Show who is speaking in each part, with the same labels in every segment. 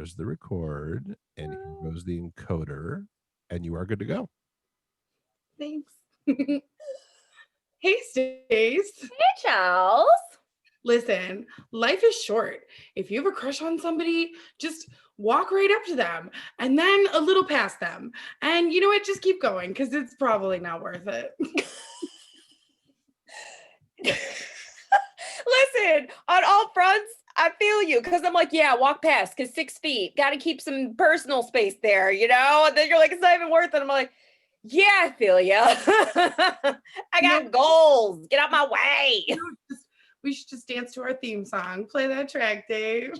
Speaker 1: there's the record, and here goes the encoder, and you are good to go.
Speaker 2: Thanks. Hey, Stace.
Speaker 3: Hey, Charles.
Speaker 2: Listen, life is short. If you have a crush on somebody, just walk right up to them and then a little past them. And you know what? Just keep going because it's probably not worth it.
Speaker 3: Listen, on all fronts, I feel you because I'm like, yeah, walk past because 6 feet, got to keep some personal space there, you know? And then you're like, it's not even worth it. I'm like, yeah, I feel you. I got goals. Get out my way.
Speaker 2: We should just dance to our theme song. Play that track, Dave.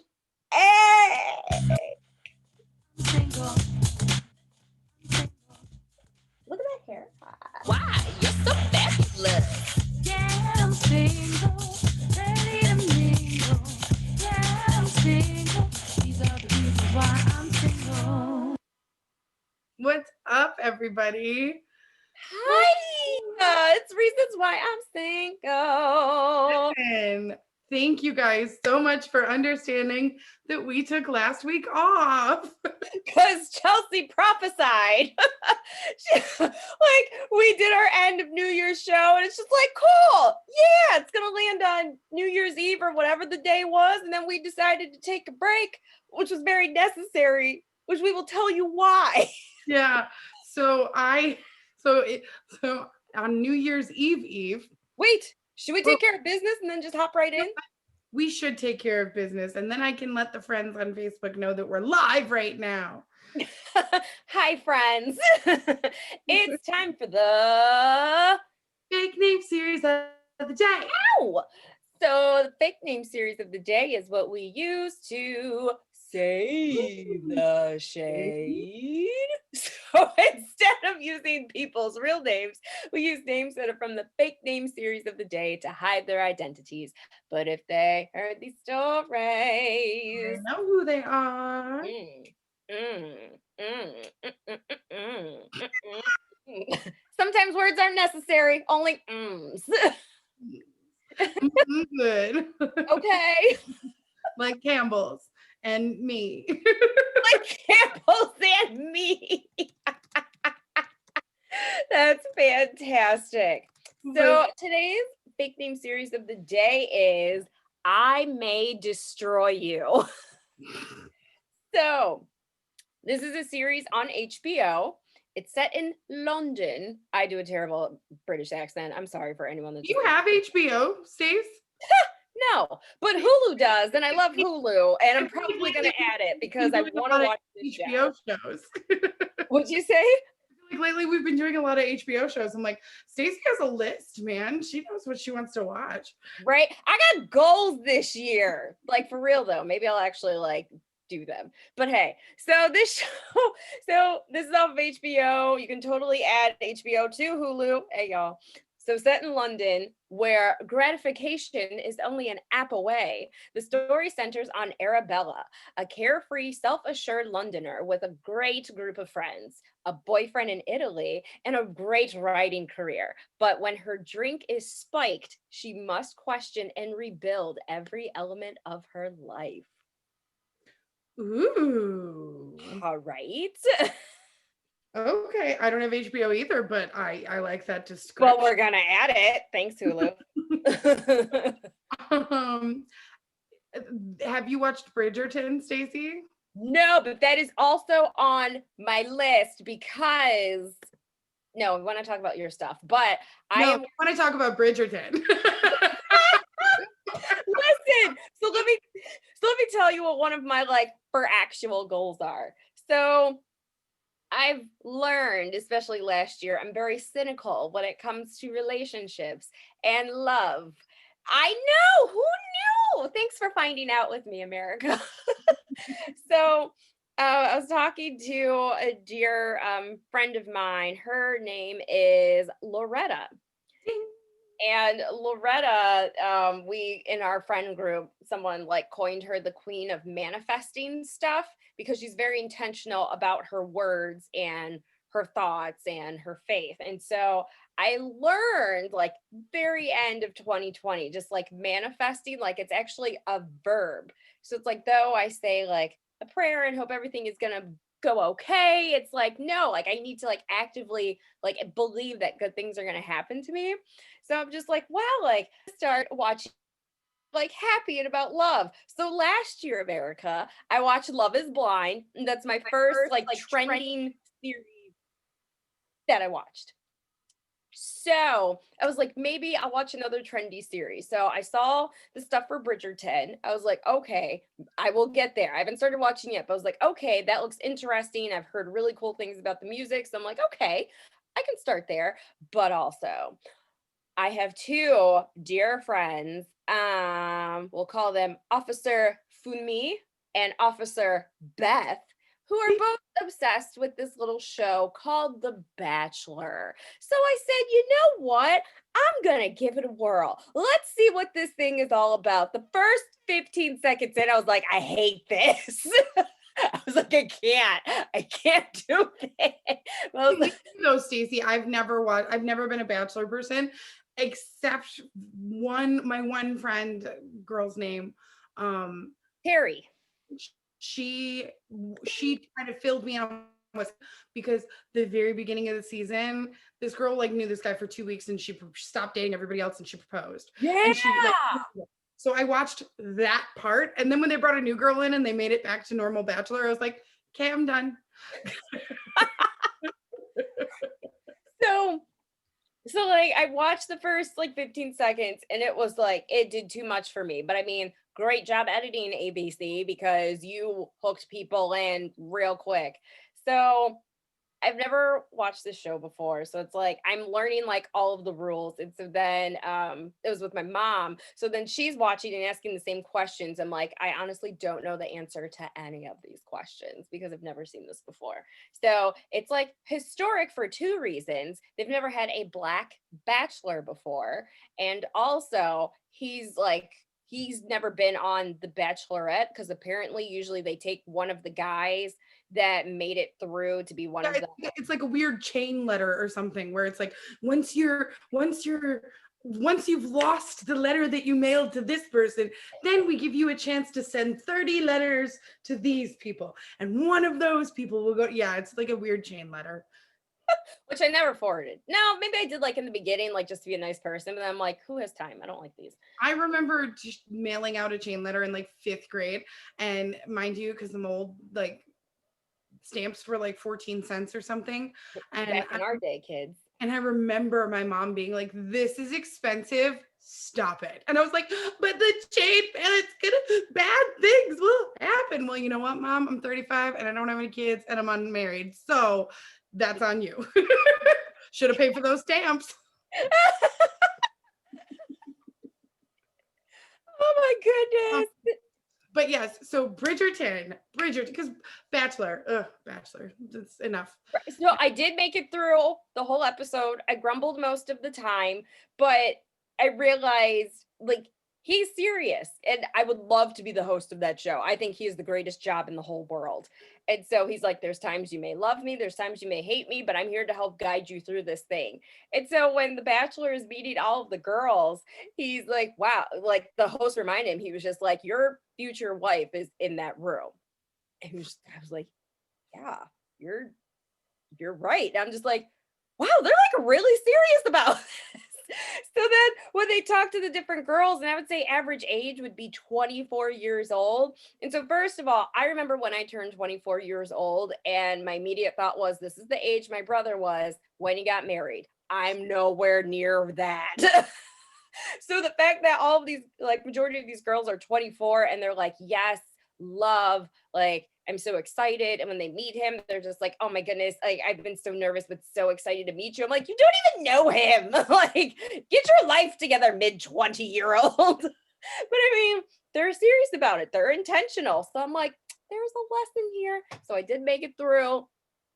Speaker 3: Hey. Look at that hair. Why? You're so fabulous.
Speaker 4: Yeah, I'm single, ready to mingle. Yeah, I'm single. These are the reasons why I'm single.
Speaker 2: What's up, everybody?
Speaker 3: Hi. It's reasons why I'm single.
Speaker 2: And thank you guys so much for understanding that we took last week off.
Speaker 3: Because Chelsea prophesied. Like, we did our end of New Year's show, and it's just like, cool. Yeah, it's going to land on New Year's Eve or whatever the day was. And then we decided to take a break, which was very necessary, which we will tell you why.
Speaker 2: Yeah. So on New Year's Eve.
Speaker 3: Wait, should we take care of business and then just hop right in?
Speaker 2: We should take care of business, and then I can let the friends on Facebook know that we're live right now.
Speaker 3: Hi, friends. It's time for the
Speaker 2: Fake name series of the day.
Speaker 3: Ow! So the fake name series of the day is what we use to save the shade. So instead of using people's real names, we use names that are from the fake name series of the day to hide their identities. But if they heard these stories,
Speaker 2: I know who they are.
Speaker 3: Sometimes words aren't necessary, only ms.
Speaker 2: Good.
Speaker 3: Okay.
Speaker 2: Like Campbell's and me.
Speaker 3: Like Campbell's and me. That's fantastic. So today's fake name series of the day is I May Destroy You. So this is a series on HBO. It's set in London. I do a terrible British accent. I'm sorry for anyone that's...
Speaker 2: You have HBO, Stace?
Speaker 3: No, but Hulu does, and I love Hulu, and I'm probably going to add it because I want to watch this
Speaker 2: HBO shows.
Speaker 3: What'd you say?
Speaker 2: Like lately, we've been doing a lot of HBO shows. I'm like, Stacey has a list, man. She knows what she wants to watch.
Speaker 3: Right? I got goals this year. Like, for real, though. Maybe I'll actually, like, do them. But hey, so this is off of HBO. You can totally add HBO to Hulu. Hey, y'all. So set in London, where gratification is only an app away, the story centers on Arabella, a carefree, self-assured Londoner with a great group of friends, a boyfriend in Italy, and a great writing career. But when her drink is spiked, she must question and rebuild every element of her life.
Speaker 2: Ooh.
Speaker 3: All right.
Speaker 2: Okay, I don't have HBO either, but I like that description.
Speaker 3: Well, we're gonna add it. Thanks, Hulu.
Speaker 2: Have you watched Bridgerton, Stacey?
Speaker 3: No, but that is also on my list because we want to talk about your stuff, but I
Speaker 2: want to talk about Bridgerton.
Speaker 3: Listen, so let me tell you what one of my for actual goals are. So I've learned, especially last year, I'm very cynical when it comes to relationships and love. I know, who knew? Thanks for finding out with me, America. So I was talking to a dear friend of mine. Her name is Loretta. And Loretta, we in our friend group, someone coined her the queen of manifesting stuff because she's very intentional about her words and her thoughts and her faith. And so I learned very end of 2020, just manifesting, it's actually a verb. So it's though I say a prayer and hope everything is gonna go okay. It's like, no, like I need to like actively like believe that good things are gonna happen to me. So I'm just like, wow, like start watching like happy and about love. So last year, America, I watched Love is Blind. And that's my first like trending series that I watched. So I was like, maybe I'll watch another trendy series. So I saw the stuff for Bridgerton. I was like, okay, I will get there. I haven't started watching yet, but I was like, okay, that looks interesting. I've heard really cool things about the music. So I'm like, okay, I can start there. But also, I have two dear friends. We'll call them Officer Funmi and Officer Beth, who are both obsessed with this little show called The Bachelor. So I said, you know what? I'm gonna give it a whirl. Let's see what this thing is all about. The first 15 seconds in, I was like, I hate this. I was like, I can't do it. I was like,
Speaker 2: No, Stacey, I've never been a Bachelor person, except my one friend, girl's name.
Speaker 3: Terry.
Speaker 2: She kind of filled me on with, because the very beginning of the season, this girl like knew this guy for 2 weeks and she stopped dating everybody else and she proposed.
Speaker 3: Yeah.
Speaker 2: And she like, so I watched that part, and then when they brought a new girl in and they made it back to normal Bachelor, I was like, okay, I'm done.
Speaker 3: So like I watched the first like 15 seconds and it was like it did too much for me. But I mean, great job editing, ABC, because you hooked people in real quick. So I've never watched this show before, so it's like I'm learning like all of the rules. And so then it was with my mom. So then she's watching and asking the same questions. I'm like, I honestly don't know the answer to any of these questions because I've never seen this before. So it's like historic for two reasons. They've never had a Black bachelor before, and also he's never been on The Bachelorette, because apparently usually they take one of the guys that made it through to be one of the
Speaker 2: It's like a weird chain letter or something where it's like once you've lost the letter that you mailed to this person, then we give you a chance to send 30 letters to these people, and one of those people will go. Yeah, it's like a weird chain letter,
Speaker 3: which I never forwarded. No, maybe I did like in the beginning, like just to be a nice person, but then I'm like, who has time? I don't like these.
Speaker 2: I remember just mailing out a chain letter in like 5th grade, and mind you, because I'm old, like stamps were like 14 cents or something, and
Speaker 3: Back in our day, kids.
Speaker 2: And I remember my mom being like, this is expensive, stop it. And I was like, but the chain mail, bad things will happen. Well, you know what, Mom? I'm 35 and I don't have any kids and I'm unmarried. So that's on you. Should have paid for those stamps.
Speaker 3: Oh my goodness.
Speaker 2: But yes, so Bridgerton, because Bachelor, that's enough.
Speaker 3: So I did make it through the whole episode. I grumbled most of the time, but I realized like he's serious and I would love to be the host of that show. I think he is the greatest job in the whole world. And so he's like, there's times you may love me, there's times you may hate me, but I'm here to help guide you through this thing. And so when the Bachelor is meeting all of the girls, he's like, wow, like the host reminded him, he was just like, your future wife is in that room. And I was like, yeah, you're right. And I'm just like, wow, they're like really serious about this. So then when they talk to the different girls, and I would say average age would be 24 years old. And so first of all, I remember when I turned 24 years old and my immediate thought was, this is the age my brother was when he got married. I'm nowhere near that. So the fact that all of these, like majority of these girls are 24 and they're like, yes, love, like I'm so excited. And when they meet him, they're just like, oh my goodness, like I've been so nervous, but so excited to meet you. I'm like, you don't even know him. Like, get your life together, mid-20-year-old. But I mean, they're serious about it. They're intentional. So I'm like, there's a lesson here. So I did make it through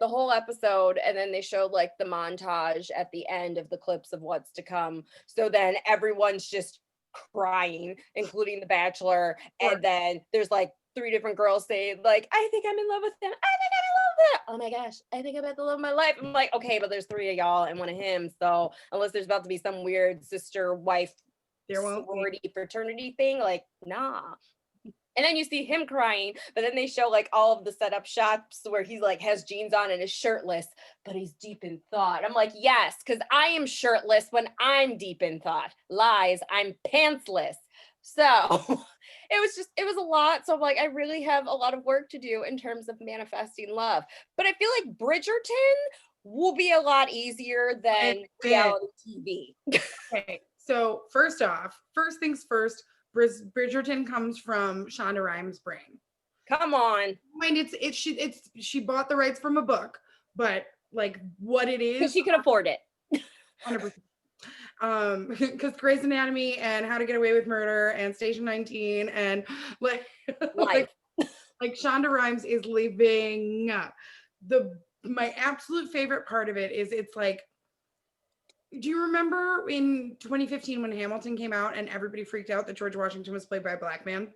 Speaker 3: the whole episode, and then they showed like the montage at the end of the clips of what's to come. So then everyone's just crying, including the Bachelor. And then there's like 3 different girls saying like, I think I'm in love with him. I think I'm in love with him. Oh my gosh, I think I'm about to love my life. I'm like, okay, but there's 3 of y'all and 1 of him. So unless there's about to be some weird sister wife
Speaker 2: There won't
Speaker 3: sorority fraternity thing, like, nah. And then you see him crying, but then they show like all of the setup shots where he's like has jeans on and is shirtless, but he's deep in thought. I'm like, yes, because I am shirtless when I'm deep in thought. Lies, I'm pantsless. So it was a lot. So I'm like, I really have a lot of work to do in terms of manifesting love. But I feel like Bridgerton will be a lot easier than reality TV.
Speaker 2: Okay, so first off, first things first, Bridgerton comes from Shonda Rhimes' brain.
Speaker 3: Come on.
Speaker 2: Mind she bought the rights from a book, but like what it
Speaker 3: Because
Speaker 2: is,
Speaker 3: she could afford it.
Speaker 2: 100%. Because Grey's Anatomy and How to Get Away with Murder and Station 19 and like
Speaker 3: Life.
Speaker 2: like Shonda Rhimes is living my absolute favorite part of it is it's like, do you remember in 2015 when Hamilton came out and everybody freaked out that George Washington was played by a black man?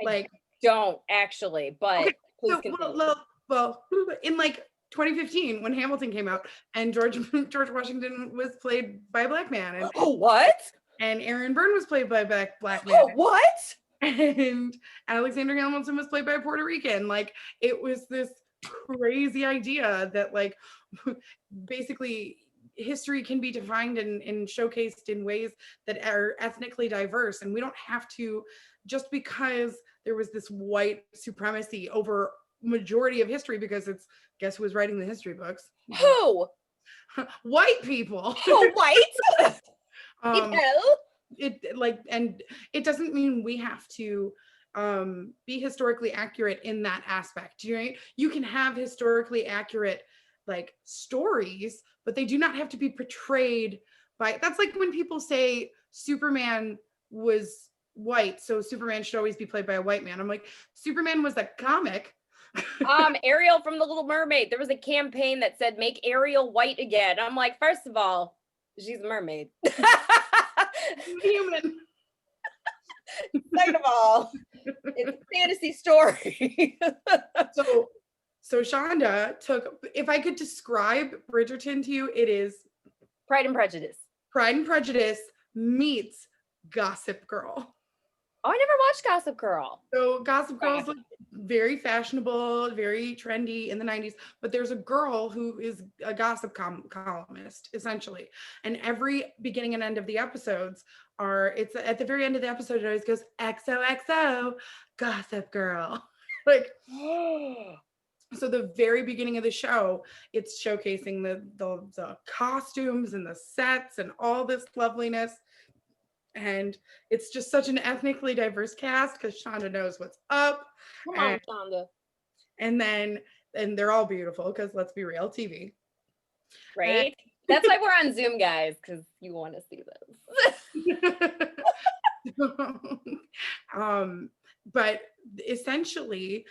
Speaker 2: Like,
Speaker 3: Don't actually, but
Speaker 2: okay,
Speaker 3: please
Speaker 2: so,
Speaker 3: continue.
Speaker 2: well, in like 2015 when Hamilton came out and George Washington was played by a black man, and
Speaker 3: Oh, what?
Speaker 2: and Aaron Burr was played by a black man,
Speaker 3: Oh, what?
Speaker 2: and Alexander Hamilton was played by a Puerto Rican. Like, it was this crazy idea that like basically history can be defined and showcased in ways that are ethnically diverse, and we don't have to, just because there was this white supremacy over majority of history, because it's, guess who was writing the history books?
Speaker 3: Who?
Speaker 2: White people.
Speaker 3: Oh, white?
Speaker 2: It like, and it doesn't mean we have to be historically accurate in that aspect. You can have historically accurate like stories, but they do not have to be portrayed by, that's like when people say Superman was white, so Superman should always be played by a white man. I'm like, Superman was a comic.
Speaker 3: Ariel from The Little Mermaid. There was a campaign that said make Ariel white again. I'm like, first of all, she's a mermaid.
Speaker 2: Human.
Speaker 3: Second of all, it's a fantasy story.
Speaker 2: So Shonda took, if I could describe Bridgerton to you, it is
Speaker 3: Pride and Prejudice.
Speaker 2: Pride and Prejudice meets Gossip Girl.
Speaker 3: Oh, I never watched Gossip Girl.
Speaker 2: So Gossip Girl is like very fashionable, very trendy in the 90s, but there's a girl who is a gossip columnist, essentially. And every beginning and end of the episodes it's at the very end of the episode, it always goes, XOXO, Gossip Girl. Like, so the very beginning of the show, it's showcasing the costumes and the sets and all this loveliness. And it's just such an ethnically diverse cast because Shonda knows what's up.
Speaker 3: Come on, Shonda.
Speaker 2: And they're all beautiful because, let's be real, TV.
Speaker 3: Right? That's why we're on Zoom, guys, because you want to see this.
Speaker 2: But essentially,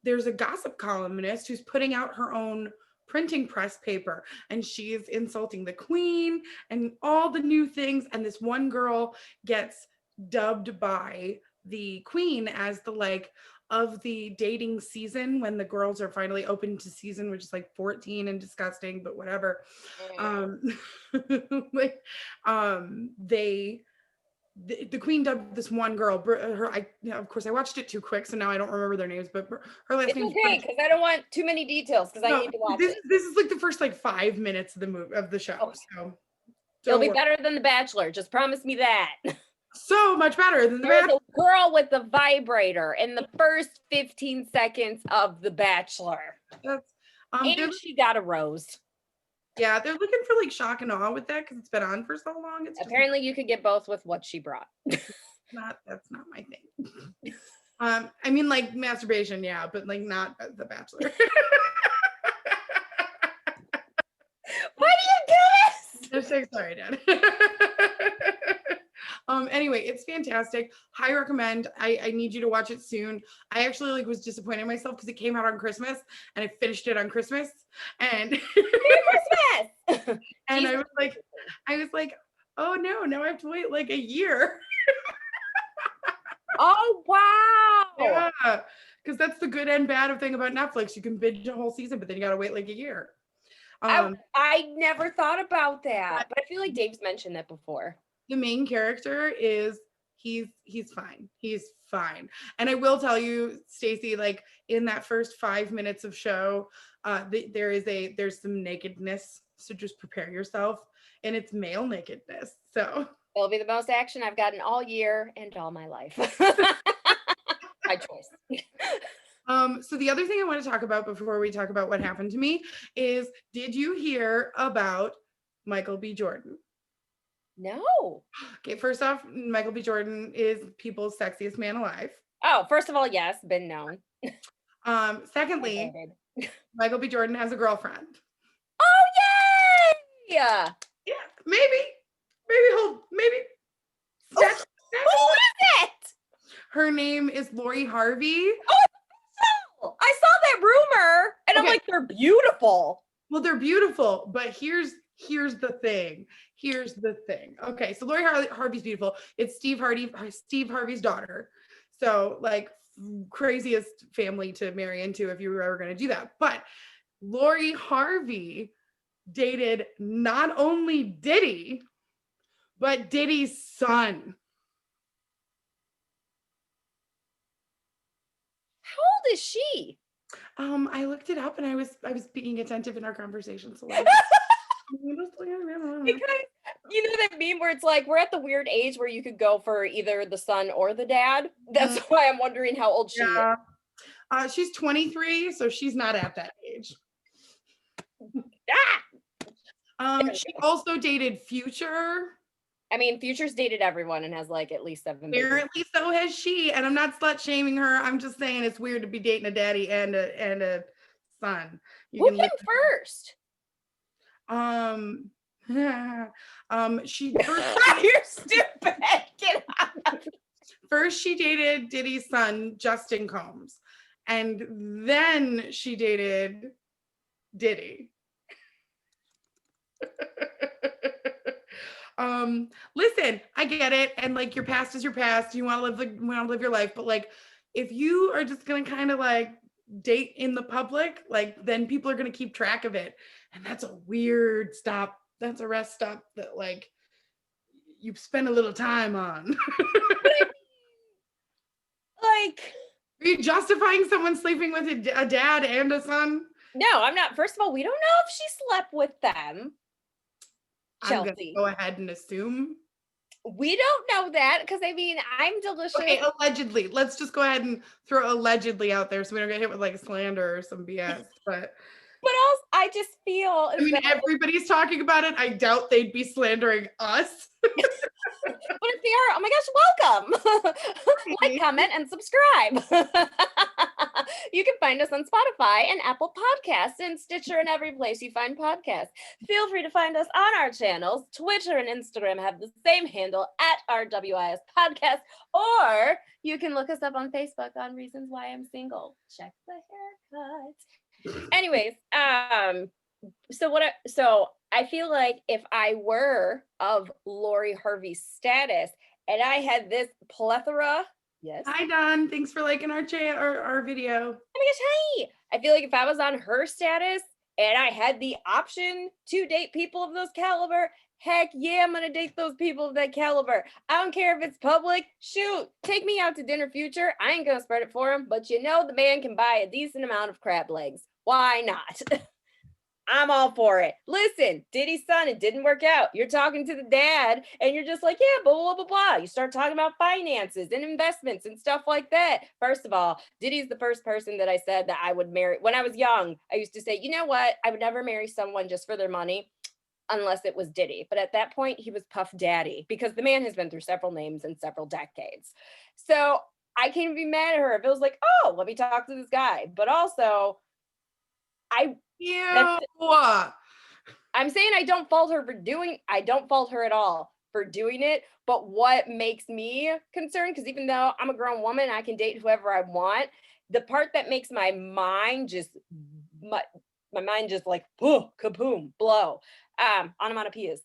Speaker 2: there's a gossip columnist who's putting out her own printing press paper, and she's insulting the queen and all the new things, and this one girl gets dubbed by the queen as the like of the dating season when the girls are finally open to season, which is like 14 and disgusting, but whatever. The queen dubbed this one girl, of course I watched it too quick, so now I don't remember their names, but her last name.
Speaker 3: It's okay, because I don't want too many details, because I need to watch it.
Speaker 2: This is like the first like 5 minutes of the show.
Speaker 3: Oh. It'll be better than The Bachelor. Just promise me that.
Speaker 2: So much better than
Speaker 3: There's a girl with the vibrator in the first 15 seconds of The Bachelor.
Speaker 2: That's
Speaker 3: and she got a rose.
Speaker 2: Yeah, they're looking for like shock and awe with that because it's been on for so long. It's
Speaker 3: apparently you could get both with what she brought.
Speaker 2: That's not my thing. I mean, like masturbation, yeah, but like not The Bachelor.
Speaker 3: Why do you do this?
Speaker 2: I'm so sorry, Dad. Anyway, it's fantastic. High recommend. I need you to watch it soon. I actually like was disappointed in myself because it came out on Christmas and I finished it on Christmas. And
Speaker 3: Christmas.
Speaker 2: And I was like, oh no, now I have to wait like a year.
Speaker 3: Oh wow.
Speaker 2: Yeah, because that's the good and bad of thing about Netflix. You can binge a whole season, but then you gotta wait like a year.
Speaker 3: I never thought about that, but I feel like Dave's mentioned that before.
Speaker 2: The main character is he's fine. He's fine. And I will tell you, Stacey, like in that first 5 minutes of show, there's some nakedness. So just prepare yourself. And it's male nakedness. So
Speaker 3: It'll be the most action I've gotten all year and all my life. My choice.
Speaker 2: So the other thing I want to talk about before we talk about what happened to me is, did you hear about Michael B. Jordan?
Speaker 3: No.
Speaker 2: Okay, first off, Michael B. Jordan is people's sexiest man alive.
Speaker 3: Oh, first of all, yes, been known.
Speaker 2: Secondly, Michael B. Jordan has a girlfriend.
Speaker 3: Oh, yay! Yeah.
Speaker 2: Yeah, maybe.
Speaker 3: Who is it?
Speaker 2: Her name is Lori Harvey.
Speaker 3: Oh, I saw that rumor, and I'm
Speaker 2: Okay.
Speaker 3: like, they're beautiful.
Speaker 2: Well, they're beautiful, but here's the thing. Okay, so Lori Harvey's beautiful. It's Steve Harvey's daughter. So like craziest family to marry into if you were ever going to do that. But Lori Harvey dated not only Diddy, but Diddy's son.
Speaker 3: How old is she?
Speaker 2: I looked it up and I was being attentive in our conversation. So like,
Speaker 3: Because you know that meme where it's like we're at the weird age where you could go for either the son or the dad. That's why I'm wondering how old she is.
Speaker 2: She's 23, so she's not at that age. She also dated Future.
Speaker 3: I mean, Future's dated everyone and has like at least 7 babies.
Speaker 2: Apparently, so has she. And I'm not slut shaming her. I'm just saying it's weird to be dating a daddy and a son.
Speaker 3: Who came first?
Speaker 2: She
Speaker 3: You're stupid. Get out.
Speaker 2: first she dated Diddy's son, Justin Combs, and then she dated Diddy. Listen, I get it, and like your past is your past. You want to live your life, but like if you are just gonna kind of like date in the public, like then people are gonna keep track of it, and that's a weird stop. That's a rest stop that like you spend a little time on.
Speaker 3: Like,
Speaker 2: are you justifying someone sleeping with a dad and a son?
Speaker 3: no, I'm not. First of all, we don't know if she slept with them. Chelsea.
Speaker 2: I'm gonna go ahead and assume.
Speaker 3: We don't know that because I mean, I'm delicious.
Speaker 2: Okay, allegedly. Let's just go ahead and throw allegedly out there so we don't get hit with like slander or some BS. But
Speaker 3: also, I just feel.
Speaker 2: I mean, everybody's talking about it. I doubt they'd be slandering us.
Speaker 3: But if they are, oh my gosh, welcome. Like, comment, and subscribe. You can find us on Spotify and Apple Podcasts and Stitcher and every place you find podcasts. Feel free to find us on our channels. Twitter and Instagram have the same handle @RWIS Podcast, or you can look us up on Facebook on Reasons Why I'm Single. Check the haircut. Anyways, so I feel like if I were of Lori Harvey's status and I had this plethora, yes.
Speaker 2: Hi Don, thanks for liking our our video.
Speaker 3: Oh my gosh, hi. I feel like if I was on her status and I had the option to date people of those caliber, heck yeah, I'm gonna date those people of that caliber. I don't care if it's public. Shoot, take me out to dinner, Future. I ain't gonna spread it for him, but you know the man can buy a decent amount of crab legs. Why not? I'm all for it. Listen, Diddy's son, it didn't work out. You're talking to the dad and you're just like, yeah, blah, blah, blah, blah. You start talking about finances and investments and stuff like that. First of all, Diddy's the first person that I said that I would marry. When I was young, I used to say, you know what? I would never marry someone just for their money unless it was Diddy. But at that point, he was Puff Daddy because the man has been through several names in several decades. So I can't be mad at her if it was like, oh, let me talk to this guy. But also, I'm saying I don't fault her at all for doing it. But what makes me concerned, because even though I'm a grown woman, I can date whoever I want. The part that makes my mind just like kaboom, blow, onomatopoeias,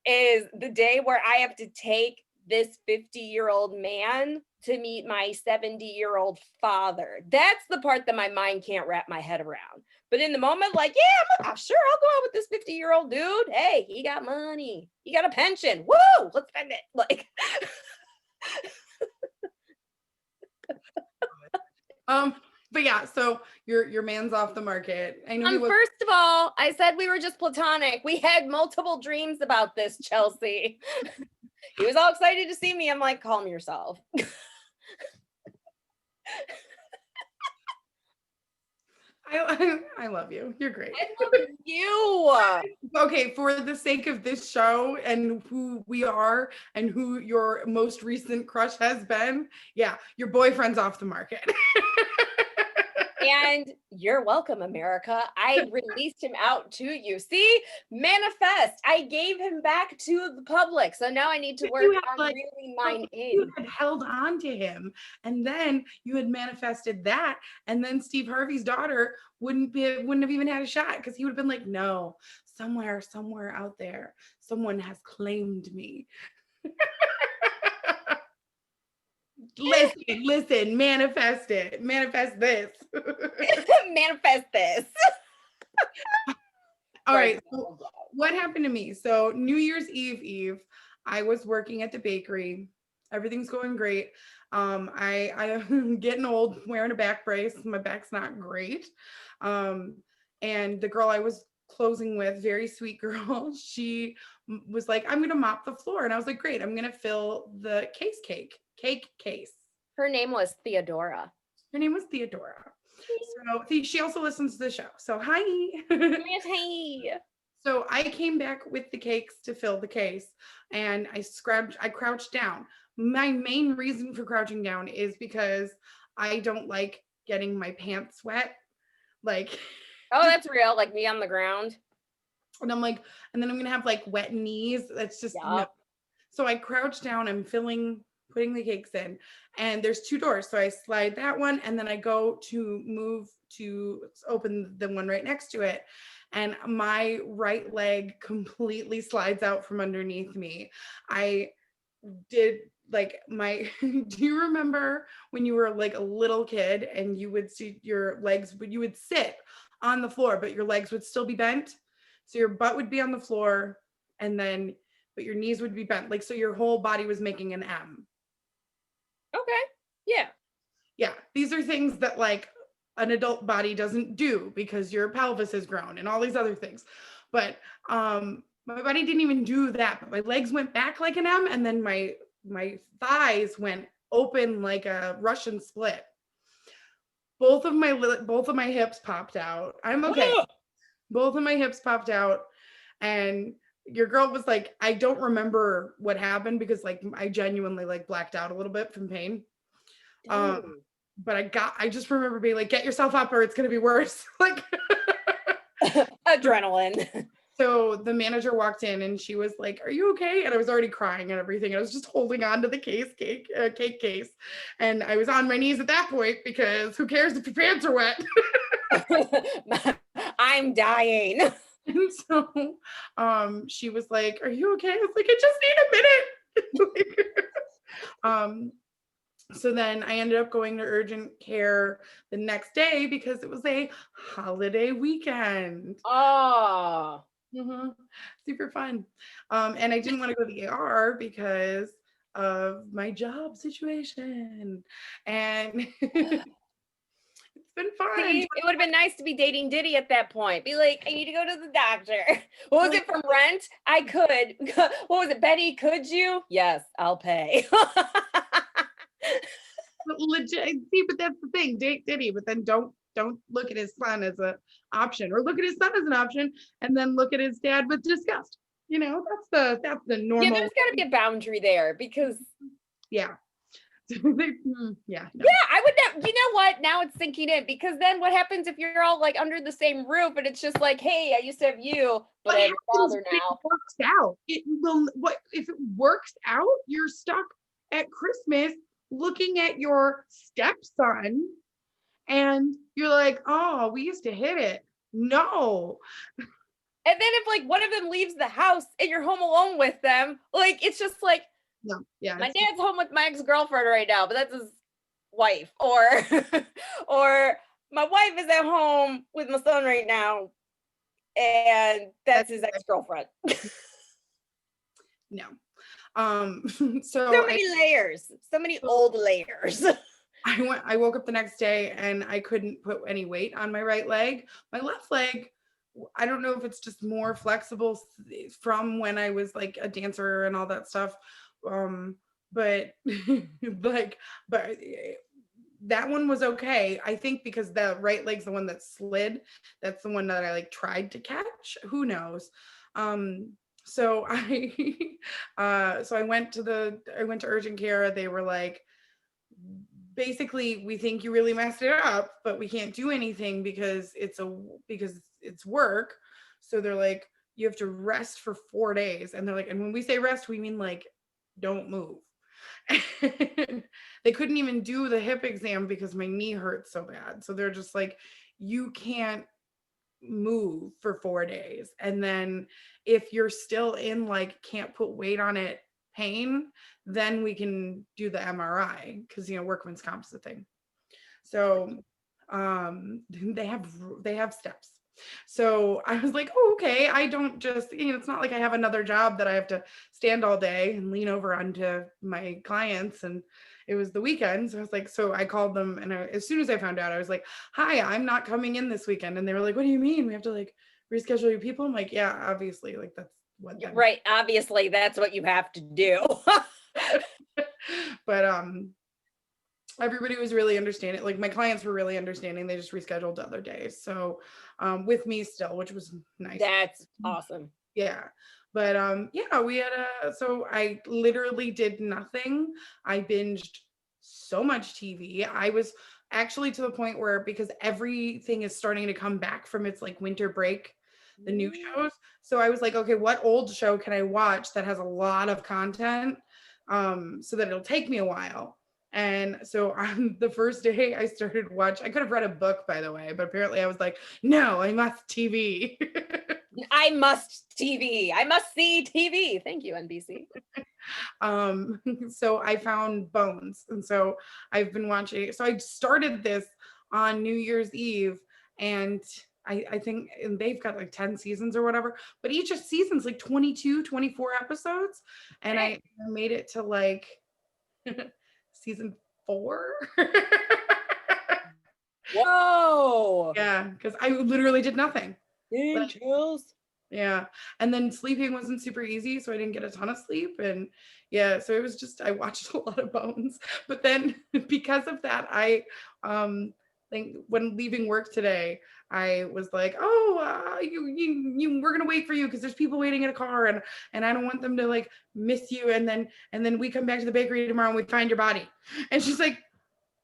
Speaker 3: is the day where I have to take this 50-year-old man to meet my 70-year-old father. That's the part that my mind can't wrap my head around. But in the moment, like, yeah, I'm sure I'll go out with this 50-year-old dude. Hey, he got money. He got a pension. Woo, let's spend it. Like,
Speaker 2: But yeah, so your man's off the market. I know he was.
Speaker 3: First of all, I said we were just platonic. We had multiple dreams about this, Chelsea. He was all excited to see me. I'm like, calm yourself.
Speaker 2: I love you. You're great.
Speaker 3: I love you.
Speaker 2: Okay, for the sake of this show and who we are and who your most recent crush has been, yeah, your boyfriend's off the market.
Speaker 3: And you're welcome, America. I released him out to you. See, manifest. I gave him back to the public. So now I need to work on reeling mine in.
Speaker 2: You had held on to him, and then you had manifested that, and then Steve Harvey's daughter wouldn't have even had a shot because he would have been like, no, somewhere out there, someone has claimed me. Listen, manifest it. Manifest this.
Speaker 3: Manifest this.
Speaker 2: All right. So what happened to me? So New Year's Eve, I was working at the bakery. Everything's going great. I'm getting old, wearing a back brace. My back's not great. And the girl I was closing with, very sweet girl, she was like, I'm going to mop the floor. And I was like, great, I'm going to fill the cake case.
Speaker 3: Her name was Theodora.
Speaker 2: Her name was Theodora. So she also listens to the show. So hi.
Speaker 3: Yes, hey.
Speaker 2: So I came back with the cakes to fill the case, and I crouched down. My main reason for crouching down is because I don't like getting my pants wet. Like,
Speaker 3: oh, that's real. Like me on the ground.
Speaker 2: And I'm like, and then I'm gonna have like wet knees. That's just no. So I crouch down. I'm putting the cakes in, and there's two doors. So I slide that one, and then I go to move to open the one right next to it. And my right leg completely slides out from underneath me. I did like do you remember when you were like a little kid and you would see your legs, you would sit on the floor, but your legs would still be bent? So your butt would be on the floor, but your knees would be bent. Like, so your whole body was making an M.
Speaker 3: Okay. Yeah.
Speaker 2: Yeah. These are things that like an adult body doesn't do because your pelvis has grown and all these other things. But my body didn't even do that. But my legs went back like an M, and then my thighs went open like a Russian split. Both of my hips popped out. I'm okay. Both of my hips popped out, and your girl was like, I don't remember what happened because like I genuinely like blacked out a little bit from pain. But I just remember being like, get yourself up or it's gonna be worse. Like
Speaker 3: adrenaline.
Speaker 2: So the manager walked in and she was like, are you okay? And I was already crying and everything. I was just holding on to the cake case. And I was on my knees at that point because who cares if your pants are wet?
Speaker 3: I'm dying.
Speaker 2: And so she was like, are you okay? I was like, I just need a minute. So then I ended up going to urgent care the next day because it was a holiday weekend.
Speaker 3: Oh.
Speaker 2: Super fun. And I didn't want to go to the ER because of my job situation. And it's been fun.
Speaker 3: See, it would have been nice to be dating Diddy at that point. Be like, I need to go to the doctor. What was it from Rent? I could. What was it, Betty? Could you? Yes, I'll pay.
Speaker 2: Legit. See, but that's the thing. Date Diddy, but then don't look at his son as an option, or look at his son as an option, and then look at his dad with disgust. You know, that's the normal.
Speaker 3: Yeah, there's got to be a boundary there because.
Speaker 2: Yeah.
Speaker 3: Yeah, I would not. You know what? Now it's sinking in, because then what happens if you're all like under the same roof and it's just like, hey, I used to have you, but I have a father now.
Speaker 2: It works out. It will. What if it works out? You're stuck at Christmas looking at your stepson, and you're like, oh, we used to hit it. No.
Speaker 3: And then if like one of them leaves the house and you're home alone with them, like it's just like.
Speaker 2: No, yeah.
Speaker 3: My dad's home with my ex-girlfriend right now, but that's his wife. Or my wife is at home with my son right now, and that's his ex-girlfriend.
Speaker 2: No. So
Speaker 3: So many layers, so many old layers.
Speaker 2: I woke up the next day and I couldn't put any weight on my right leg. My left leg, I don't know if it's just more flexible from when I was like a dancer and all that stuff. But like, but that one was okay. I think because the right leg's the one that slid. That's the one that I like tried to catch. Who knows? So I so I went to urgent care. They were like, basically, we think you really messed it up, but we can't do anything because it's work. So they're like, you have to rest for 4 days. And they're like, and when we say rest, we mean like don't move. They couldn't even do the hip exam because my knee hurts so bad. So they're just like, you can't move for 4 days. And then if you're still in like can't put weight on it pain, then we can do the MRI because workman's comp is a thing. So they have steps. So I was like, oh, okay. I don't just, it's not like I have another job that I have to stand all day and lean over onto my clients. And it was the weekend. So I was like, so I called them. And as soon as I found out, I was like, hi, I'm not coming in this weekend. And they were like, what do you mean? We have to like reschedule your people? I'm like, yeah, obviously. Like that's what.
Speaker 3: Right. Obviously, that's what you have to do.
Speaker 2: But everybody was really understanding. Like my clients were really understanding. They just rescheduled to other days. So with me still, which was nice.
Speaker 3: That's awesome.
Speaker 2: Yeah. But yeah, we had so I literally did nothing. I binged so much TV. I was actually to the point where, because everything is starting to come back from its like winter break, the new shows. So I was like, okay, what old show can I watch that has a lot of content so that it'll take me a while? And so on the first day I started I could have read a book, by the way, but apparently I was like, no, I must TV.
Speaker 3: I must TV. I must see TV. Thank you, NBC.
Speaker 2: So I found Bones. And so I've been watching. So I started this on New Year's Eve, and I think they've got like 10 seasons or whatever, but each season's like 22, 24 episodes. And I made it to like season 4.
Speaker 3: Whoa.
Speaker 2: Yeah, because I literally did nothing.
Speaker 3: Chills.
Speaker 2: Yeah. And then sleeping wasn't super easy, so I didn't get a ton of sleep. And yeah, so it was just, I watched a lot of Bones. But then because of that, I think when leaving work today, I was like, oh, we're gonna wait for you because there's people waiting in a car, and I don't want them to like miss you. And then we come back to the bakery tomorrow and we find your body. And she's like,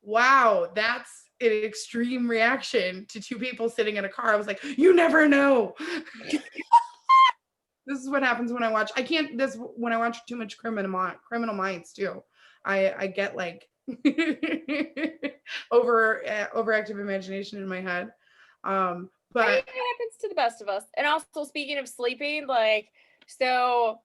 Speaker 2: wow, that's an extreme reaction to 2 people sitting in a car. I was like, you never know. This is what happens when I watch. When I watch too much Criminal Minds too. I get like overactive imagination in my head. But
Speaker 3: it happens to the best of us. And also, speaking of sleeping, like, so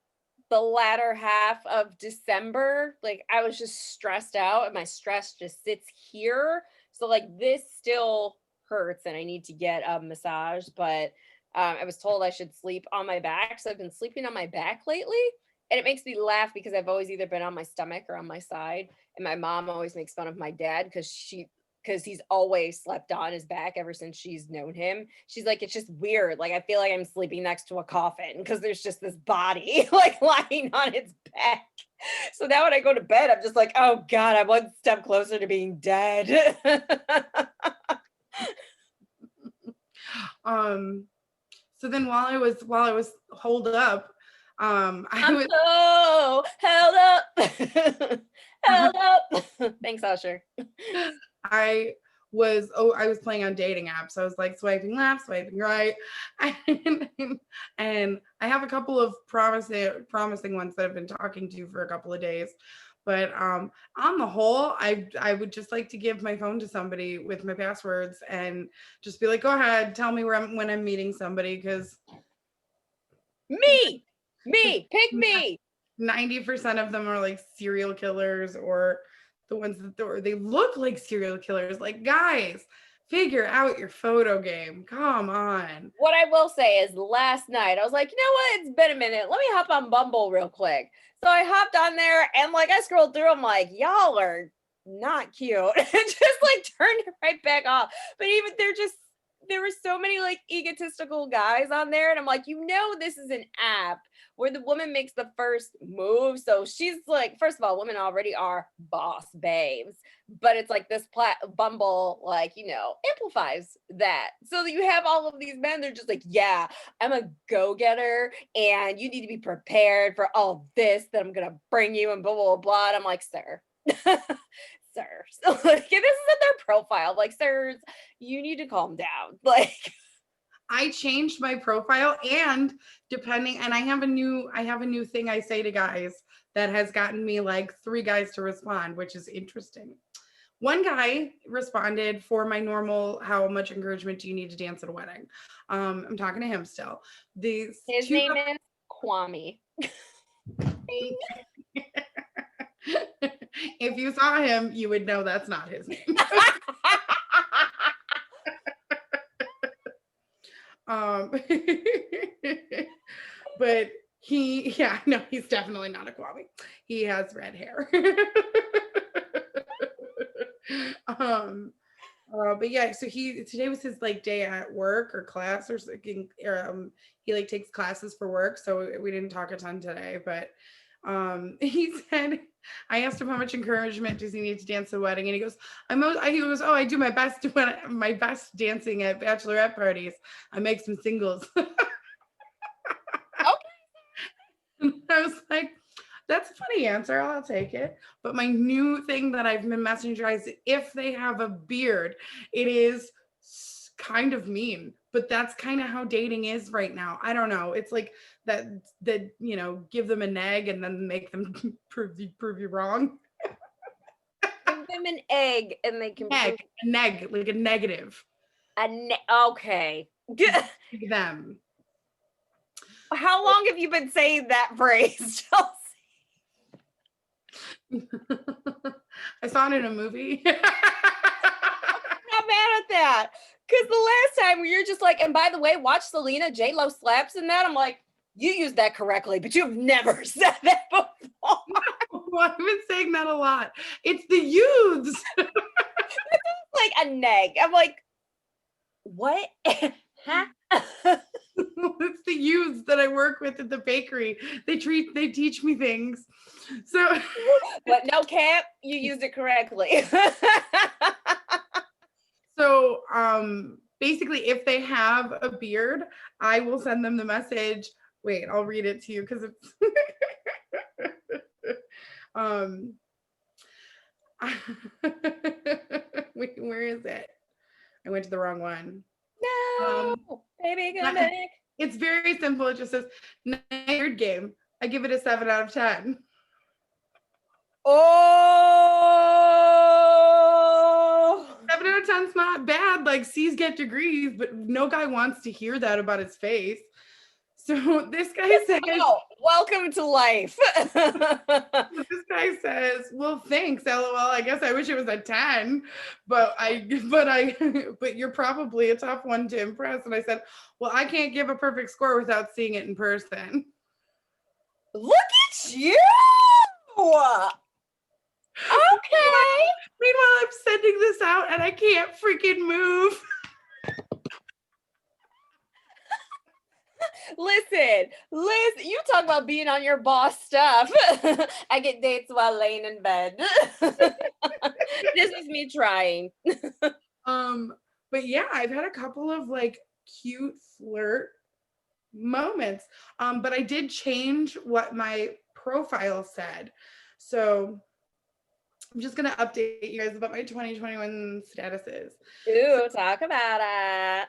Speaker 3: the latter half of December, like I was just stressed out, and my stress just sits here. So like this still hurts and I need to get a massage, but I was told I should sleep on my back. So I've been sleeping on my back lately, and it makes me laugh because I've always either been on my stomach or on my side. And my mom always makes fun of my dad because he's always slept on his back ever since she's known him. She's like, it's just weird. Like, I feel like I'm sleeping next to a coffin because there's just this body like lying on its back. So now when I go to bed, I'm just like, oh God, I'm one step closer to being dead.
Speaker 2: So then while I was holed up, I was
Speaker 3: so held up. Held up. Thanks, Usher.
Speaker 2: I was playing on dating apps. I was like swiping left, swiping right, and I have a couple of promising ones that I've been talking to for a couple of days. But on the whole, I would just like to give my phone to somebody with my passwords and just be like, go ahead, tell me when I'm meeting somebody, because
Speaker 3: me, pick me.
Speaker 2: 90% of them are like serial killers, or the ones that they look like serial killers. Like, guys, Figure out your photo game. Come on.
Speaker 3: What I will say is last night I was like, you know what? It's been a minute. Let me hop on Bumble real quick. So I hopped on there and like I scrolled through. I'm like, y'all are not cute. And just like turned it right back off. But even there were so many like egotistical guys on there. And I'm like, this is an app where the woman makes the first move. So she's like, first of all, women already are boss babes, but it's like this Bumble, like, amplifies that. So that you have all of these men, they're just like, yeah, I'm a go-getter and you need to be prepared for all this that I'm going to bring you and blah, blah, blah. And I'm like, sir, sir. So like, this is in their profile. Like, sirs, you need to calm down. Like,
Speaker 2: I changed my profile and I have a new thing I say to guys that has gotten me like 3 guys to respond, which is interesting. One guy responded for my normal, how much encouragement do you need to dance at a wedding? I'm talking to him still.
Speaker 3: His name is Kwame.
Speaker 2: If you saw him, you would know that's not his name. But he's definitely not a Kwame. He has red hair. But yeah, so today was his like day at work or class or something. He like takes classes for work, so we didn't talk a ton today. But he said, I asked him how much encouragement does he need to dance the wedding, and he goes, I do my best dancing at bachelorette parties. I make some singles. Okay. And I was like, that's a funny answer. I'll take it. But my new thing that I've been messaging guys, if they have a beard, it is kind of mean, but that's kind of how dating is right now. I don't know. It's like that give them a neg and then make them prove you wrong.
Speaker 3: Give them an egg and they can
Speaker 2: a neg, like a negative.
Speaker 3: Okay.
Speaker 2: Them.
Speaker 3: How long have you been saying that phrase, Chelsea?
Speaker 2: I saw it in a movie.
Speaker 3: I'm not mad at that. Because the last time you're just like, and by the way, watch Selena, J-Lo slaps in that. I'm like, you used that correctly, but you've never said that before.
Speaker 2: Well, I've been saying that a lot. It's the youths.
Speaker 3: Like a neg. I'm like, what? Huh?
Speaker 2: It's the youths that I work with at the bakery. They teach me things. So,
Speaker 3: but no cap, you used it correctly.
Speaker 2: So, basically, if they have a beard, I will send them the message. Wait, I'll read it to you because it's wait, where is it? I went to the wrong one.
Speaker 3: No, baby, come back.
Speaker 2: It's very simple. It just says, "Nerd game." I give it a 7 out of 10.
Speaker 3: Oh,
Speaker 2: 7 out of 10 is not bad. Like, C's get degrees, but no guy wants to hear that about his face. So this guy says,
Speaker 3: welcome to life.
Speaker 2: This guy says, well, thanks, LOL. I guess I wish it was a 10, but you're probably a tough one to impress. And I said, well, I can't give a perfect score without seeing it in person.
Speaker 3: Look at you. Okay.
Speaker 2: Meanwhile, I'm sending this out and I can't freaking move.
Speaker 3: Listen, you talk about being on your boss stuff. I get dates while laying in bed. This is me trying.
Speaker 2: But yeah, I've had a couple of like cute flirt moments. But I did change what my profile said. So I'm just gonna update you guys about my 2021 statuses.
Speaker 3: Ooh, talk about it.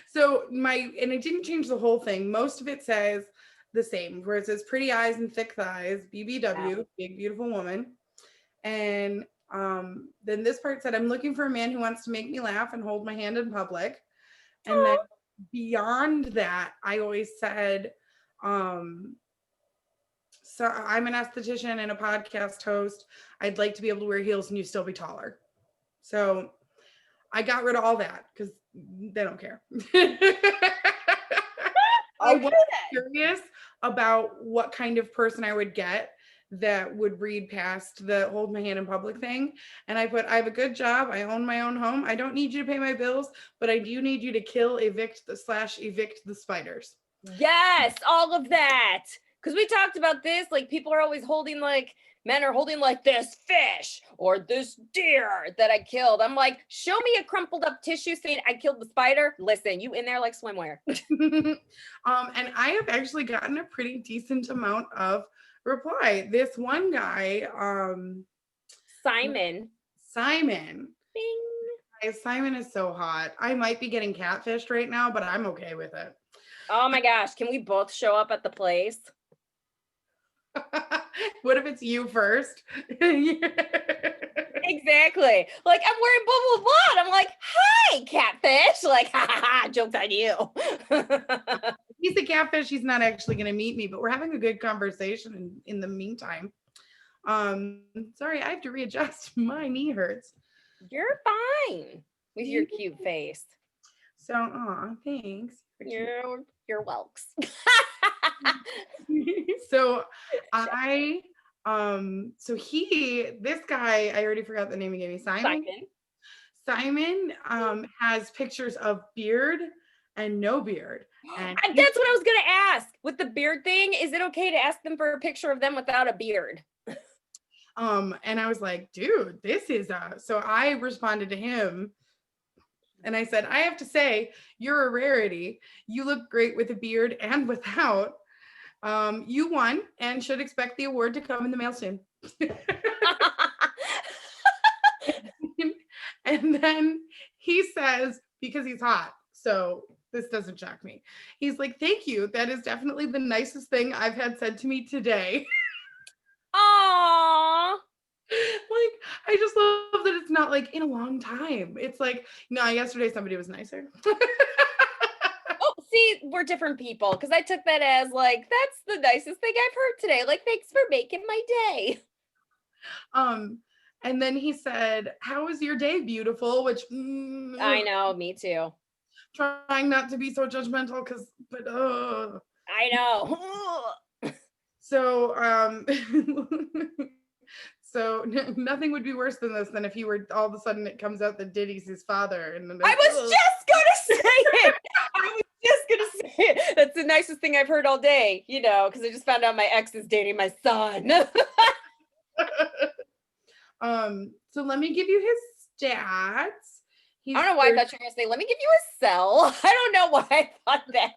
Speaker 2: So and I didn't change the whole thing. Most of it says the same, where it says pretty eyes and thick thighs, BBW, wow. Big beautiful woman. And then this part said, I'm looking for a man who wants to make me laugh and hold my hand in public. And then beyond that, I always said, so I'm an esthetician and a podcast host. I'd like to be able to wear heels and you still be taller. So I got rid of all that because they don't care. I was curious about what kind of person I would get that would read past the hold my hand in public thing. And I put, I have a good job. I own my own home. I don't need you to pay my bills, but I do need you to kill, evict the spiders.
Speaker 3: Yes, all of that. Because we talked about this, like people are always holding like, men are holding like this fish or this deer that I killed. I'm like, show me a crumpled up tissue saying I killed the spider. Listen, you in there like swimwear.
Speaker 2: And I have actually gotten a pretty decent amount of reply. This one guy,
Speaker 3: Simon.
Speaker 2: Bing. Guys, Simon is so hot. I might be getting catfished right now, but I'm okay with it.
Speaker 3: Oh my gosh, can we both show up at the place?
Speaker 2: What if it's you first?
Speaker 3: Exactly. Like I'm wearing blah blah blah. And I'm like, hi, catfish. Like, ha ha ha, joke's on you.
Speaker 2: He's a catfish. He's not actually going to meet me, but we're having a good conversation in the meantime. Sorry, I have to readjust. My knee hurts.
Speaker 3: You're fine with your cute face.
Speaker 2: So, thanks.
Speaker 3: You're whelks.
Speaker 2: So this guy, I already forgot the name he gave me. Simon has pictures of beard and no beard. And
Speaker 3: that's what I was gonna ask. With the beard thing, is it okay to ask them for a picture of them without a beard?
Speaker 2: And I was like, dude, this is so I responded to him and I said, I have to say, you're a rarity. You look great with a beard and without. You won and should expect the award to come in the mail soon. And then he says, because he's hot, so this doesn't shock me. He's like, thank you. That is definitely the nicest thing I've had said to me today.
Speaker 3: Aww.
Speaker 2: Like, I just love that it's not like in a long time. It's like, no, yesterday somebody was nicer.
Speaker 3: Oh, see, we're different people because I took that as like, that's the nicest thing I've heard today. Like, thanks for making my day.
Speaker 2: And then he said, how was your day, beautiful? Which
Speaker 3: I know, me too.
Speaker 2: Trying not to be so judgmental but
Speaker 3: I know.
Speaker 2: So so nothing would be worse than this than if he were all of a sudden it comes out that Diddy's his father. And then
Speaker 3: I was just gonna say it. That's the nicest thing I've heard all day, you know, because I just found out my ex is dating my son.
Speaker 2: So let me give you his stats.
Speaker 3: I don't know why I thought you were gonna say, let me give you a cell. I don't know why I thought that.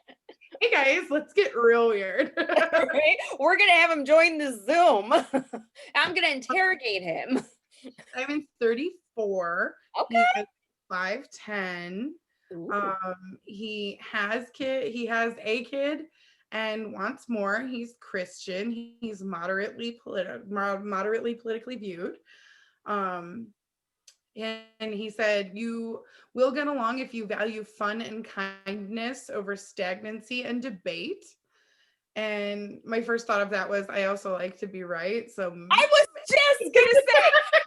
Speaker 2: Hey guys, let's get real weird.
Speaker 3: Right? We're gonna have him join the Zoom. I'm gonna interrogate him.
Speaker 2: Simon's 34.
Speaker 3: Okay.
Speaker 2: He is 5'10". He has a kid and wants more. He's Christian. He's moderately politically viewed. And he said, you will get along if you value fun and kindness over stagnancy and debate. And my first thought of that was, I also like to be right. So
Speaker 3: I was just gonna say,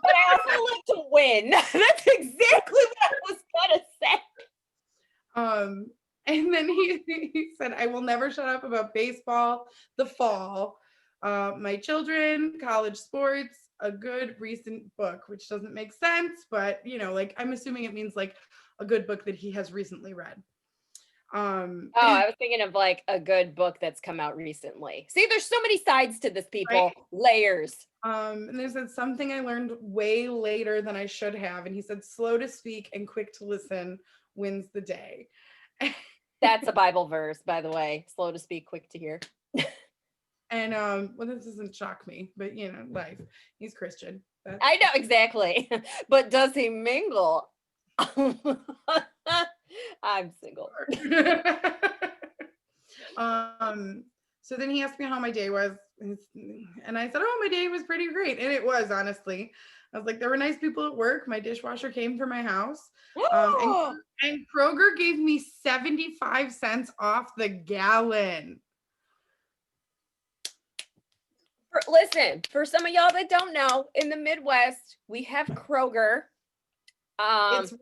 Speaker 3: but I also like to win. That's exactly what I was gonna say.
Speaker 2: And then he said, I will never shut up about baseball, the fall, my children, college sports, a good recent book, which doesn't make sense, but you know, like I'm assuming it means like a good book that he has recently read.
Speaker 3: I was thinking of like a good book that's come out recently. See, there's so many sides to this, people. Right? Layers.
Speaker 2: And they said something I learned way later than I should have. And he said, slow to speak and quick to listen wins the day.
Speaker 3: That's a Bible verse, by the way. Slow to speak, quick to hear.
Speaker 2: And well, this doesn't shock me, but you know, life. He's Christian.
Speaker 3: I know exactly. But does he mingle? I'm single.
Speaker 2: So then he asked me how my day was, and I said, oh, my day was pretty great. And it was, honestly. I was like, there were nice people at work. My dishwasher came for my house. And Kroger gave me 75 cents off the gallon.
Speaker 3: Listen, for some of y'all that don't know, in the Midwest, we have Kroger.
Speaker 2: It's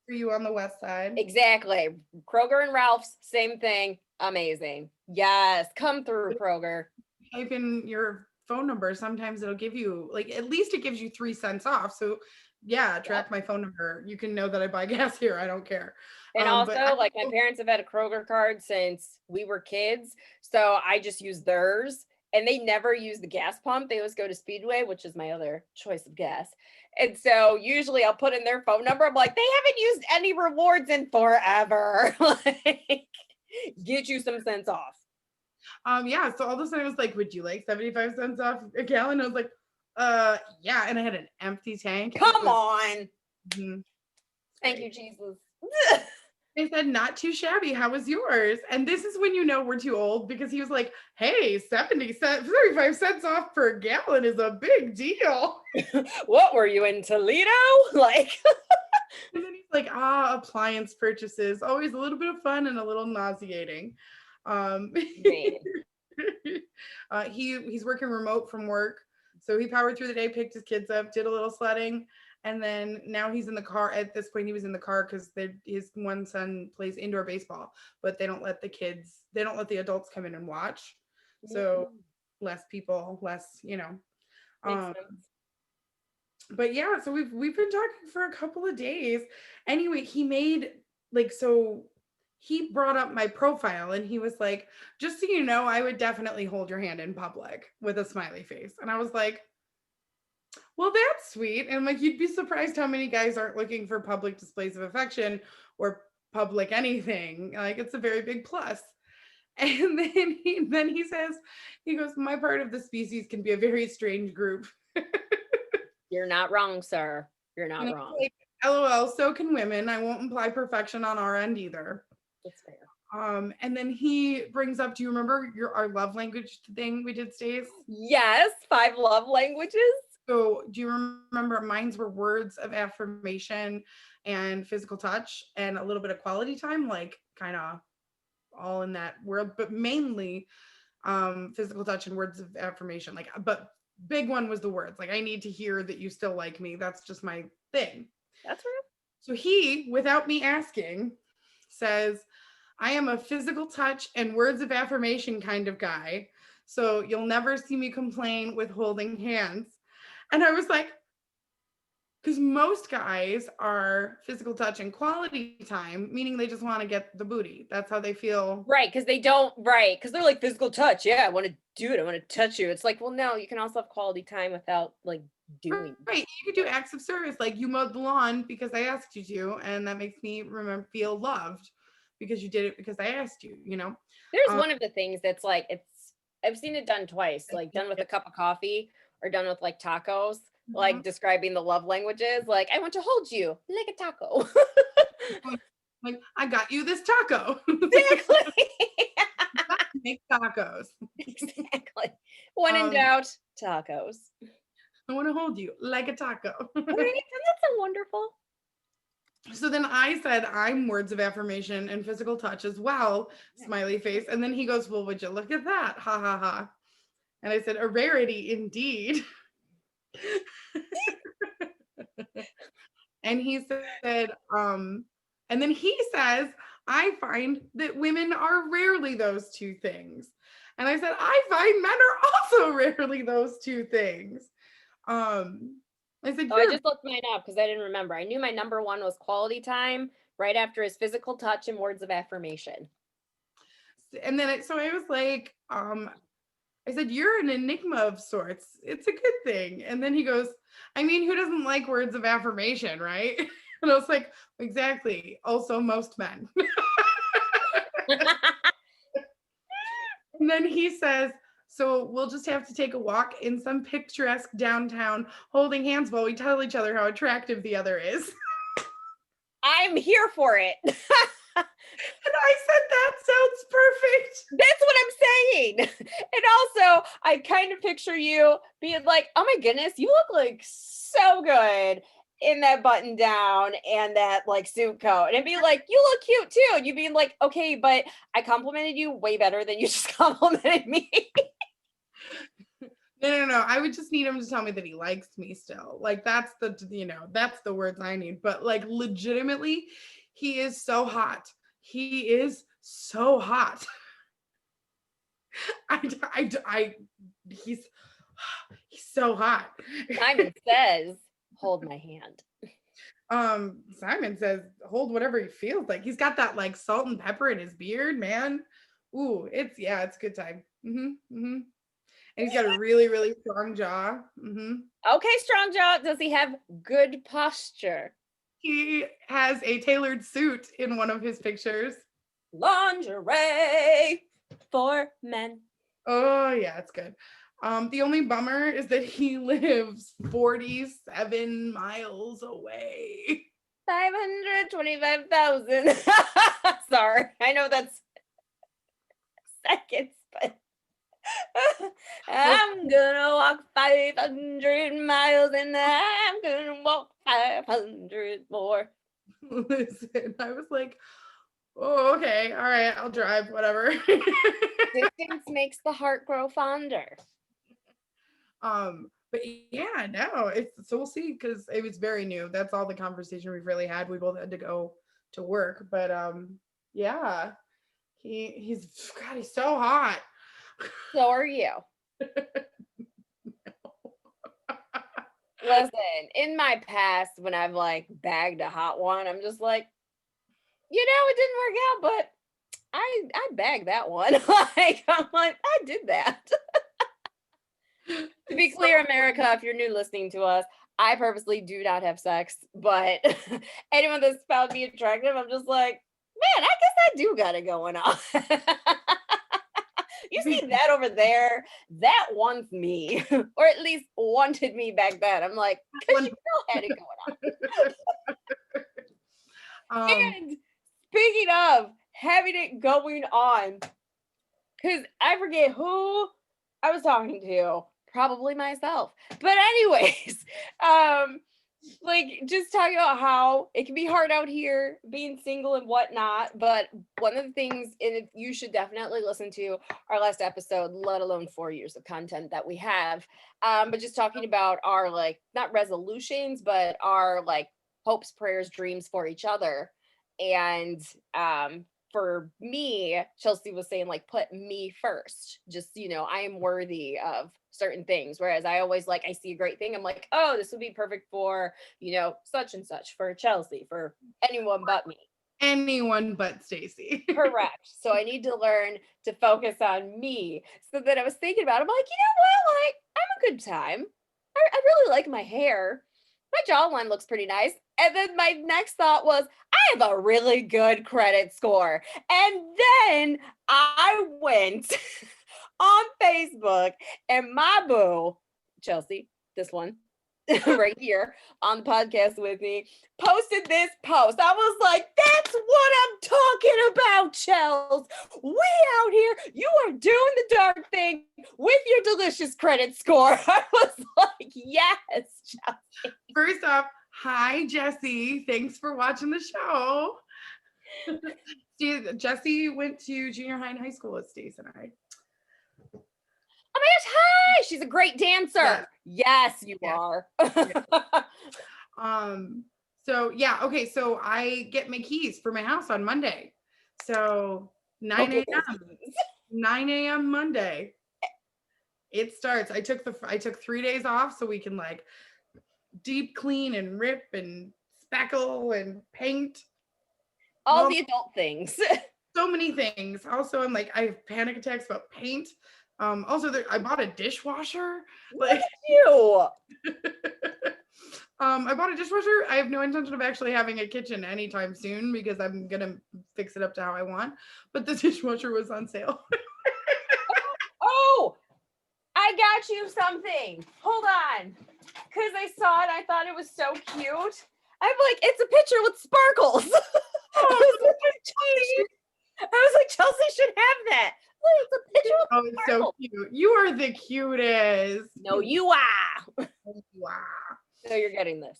Speaker 2: for you on the west side.
Speaker 3: Exactly. Kroger and Ralph's, same thing. Amazing. Yes, come through, Kroger.
Speaker 2: Type in your phone number. Sometimes it'll give you like at least it gives you 3 cents off. So yeah, track my phone number. You can know that I buy gas here. I don't care.
Speaker 3: And
Speaker 2: But
Speaker 3: also, like my parents have had a Kroger card since we were kids, so I just use theirs. And they never use the gas pump. They always go to Speedway, which is my other choice of gas. And so usually I'll put in their phone number. I'm like, they haven't used any rewards in forever. Like, get you some cents off.
Speaker 2: yeah, so all of a sudden I was like, would you like 75 cents off a gallon? I was like, yeah, and I had an empty tank.
Speaker 3: Come on.
Speaker 2: Mhm.
Speaker 3: Thank you, Jesus.
Speaker 2: They said, not too shabby. How was yours? And this is when you know we're too old because he was like, hey, 35 cents off per gallon is a big deal.
Speaker 3: What were you in Toledo? Like,
Speaker 2: And then he's like, appliance purchases, always a little bit of fun and a little nauseating.
Speaker 3: man.
Speaker 2: He's working remote from work. So he powered through the day, picked his kids up, did a little sledding. And then now he's in the car. At this point, he was in the car because his one son plays indoor baseball, but they don't let the adults come in and watch. So less people, less,
Speaker 3: Makes sense.
Speaker 2: but yeah, so we've been talking for a couple of days. Anyway, he brought up my profile and he was like, just so you know, I would definitely hold your hand in public with a smiley face. And I was like, well, that's sweet. And I'm like, you'd be surprised how many guys aren't looking for public displays of affection or public anything. Like, it's a very big plus. And then he says, he goes, my part of the species can be a very strange group.
Speaker 3: You're not wrong, sir. You're not
Speaker 2: And
Speaker 3: wrong.
Speaker 2: like, LOL, so can women. I won't imply perfection on our end either.
Speaker 3: That's fair.
Speaker 2: And then he brings up, do you remember our love language thing we did, Stace?
Speaker 3: Yes, 5 love languages.
Speaker 2: So do you remember mine's were words of affirmation and physical touch and a little bit of quality time, like kind of all in that world, but mainly physical touch and words of affirmation. Like, but big one was the words. Like, I need to hear that you still like me. That's just my thing.
Speaker 3: That's real.
Speaker 2: So he, without me asking, says, I am a physical touch and words of affirmation kind of guy. So you'll never see me complain with holding hands. And I was like, because most guys are physical touch and quality time, meaning they just want to get the booty. That's how they feel.
Speaker 3: Right, because they don't, right, because they're like physical touch. Yeah, I want to do it. I want to touch you. It's like, well, no, you can also have quality time without like doing.
Speaker 2: Right. You could do acts of service, like you mowed the lawn because I asked you to, and that makes me feel loved because you did it because I asked you, you know?
Speaker 3: There's one of the things that's like, I've seen it done twice, like done with a cup of coffee or done with like tacos, like describing the love languages. Like, I want to hold you like a taco.
Speaker 2: Like, I got you this taco.
Speaker 3: Exactly.
Speaker 2: Make tacos.
Speaker 3: Exactly. When in doubt, tacos.
Speaker 2: I want to hold you like a taco.
Speaker 3: Right? That's so wonderful.
Speaker 2: So then I said, I'm words of affirmation and physical touch as well, smiley face. And then he goes, well, would you look at that? Ha ha ha. And I said, a rarity indeed. And he said, and then he says, I find that women are rarely those two things. And I said, I find men are also rarely those two things. I said,
Speaker 3: I just looked mine up because I didn't remember. I knew my number 1 was quality time, right after his physical touch and words of affirmation.
Speaker 2: And then so I was like, I said, you're an enigma of sorts. It's a good thing. And then he goes, I mean, who doesn't like words of affirmation, right? And I was like, exactly. Also, most men. And then he says, so we'll just have to take a walk in some picturesque downtown, holding hands while we tell each other how attractive the other is.
Speaker 3: I'm here for it.
Speaker 2: And I said, that sounds perfect.
Speaker 3: That's what I'm saying. And also, I kind of picture you being like, oh my goodness, you look like so good in that button down and that like suit coat. And it'd be like, you look cute too. And you'd be like, okay, but I complimented you way better than you just complimented me.
Speaker 2: No. I would just need him to tell me that he likes me still. Like that's the words I need. But like legitimately, he is so hot. He is so hot. He's he's so hot.
Speaker 3: Simon says, hold my hand.
Speaker 2: Simon says hold whatever he feels like. He's got that like salt and pepper in his beard, man. Ooh, it's a good time. And he's got a really, really strong jaw.
Speaker 3: Okay, strong jaw. Does he have good posture?
Speaker 2: He has a tailored suit in one of his pictures.
Speaker 3: Lingerie for men.
Speaker 2: Oh yeah, it's good. The only bummer is that he lives 47 miles away.
Speaker 3: 525,000. Sorry, I know that's seconds, but I'm gonna walk 500 miles and I'm gonna walk 500 more.
Speaker 2: Listen, I was like, oh, okay, all right, I'll drive, whatever.
Speaker 3: Distance makes the heart grow fonder.
Speaker 2: But yeah, no, so we'll see because it was very new. That's all the conversation we've really had. We both had to go to work, but yeah, he's so hot.
Speaker 3: So are you. Listen, in my past, when I've like bagged a hot one, I'm just like, it didn't work out, but I bagged that one. I'm like, I did that. To be clear, America, if you're new listening to us, I purposely do not have sex, but anyone that's found me attractive, I'm just like, man, I guess I do got it going on. You see that over there? That wants me, or at least wanted me back then. I'm like, because you still had it going on. And speaking of having it going on, because I forget who I was talking to, probably myself. But anyways, like just talking about how it can be hard out here being single and whatnot. But one of the things, and you should definitely listen to our last episode, let alone 4 years of content that we have. But just talking about our like not resolutions, but our like hopes, prayers, dreams for each other. And for me, Chelsea was saying like put me first. Just, I am worthy of certain things. Whereas I always I see a great thing. I'm like, oh, this would be perfect for, such and such, for Chelsea, for anyone but me.
Speaker 2: Anyone but Stacy.
Speaker 3: Correct. So I need to learn to focus on me. So that I was thinking about, I'm like, you know what? Like, I'm a good time. I really like my hair. My jawline looks pretty nice. And then my next thought was, I have a really good credit score. And then I went on Facebook and my boo, Chelsea, this one right here on the podcast with me, posted this post. I was like, that's what I'm talking about, Chels. We out here, you are doing the dark thing with your delicious credit score. I was like, yes, Chelsea.
Speaker 2: First off, hi, Jesse. Thanks for watching the show. Jesse went to junior high and high school with Stace and I.
Speaker 3: Oh my gosh, hi! She's a great dancer. Yes, you are.
Speaker 2: So yeah, okay. So I get my keys for my house on Monday. So 9 a.m. 9 a.m. Monday. It starts. I took 3 days off so we can like deep clean and rip and spackle and paint.
Speaker 3: All the adult things.
Speaker 2: So many things. Also, I'm like, I have panic attacks about paint. Also, I bought a dishwasher.
Speaker 3: Look at you.
Speaker 2: I bought a dishwasher. I have no intention of actually having a kitchen anytime soon because I'm gonna fix it up to how I want. But the dishwasher was on sale.
Speaker 3: Oh, I got you something. Hold on. Because I saw it, I thought it was so cute. I'm like, it's a picture with sparkles. I was like, Chelsea should have that. Look, it's a picture with
Speaker 2: sparkles. It's so cute. You are the cutest.
Speaker 3: No, you are.
Speaker 2: Wow.
Speaker 3: So you're getting this.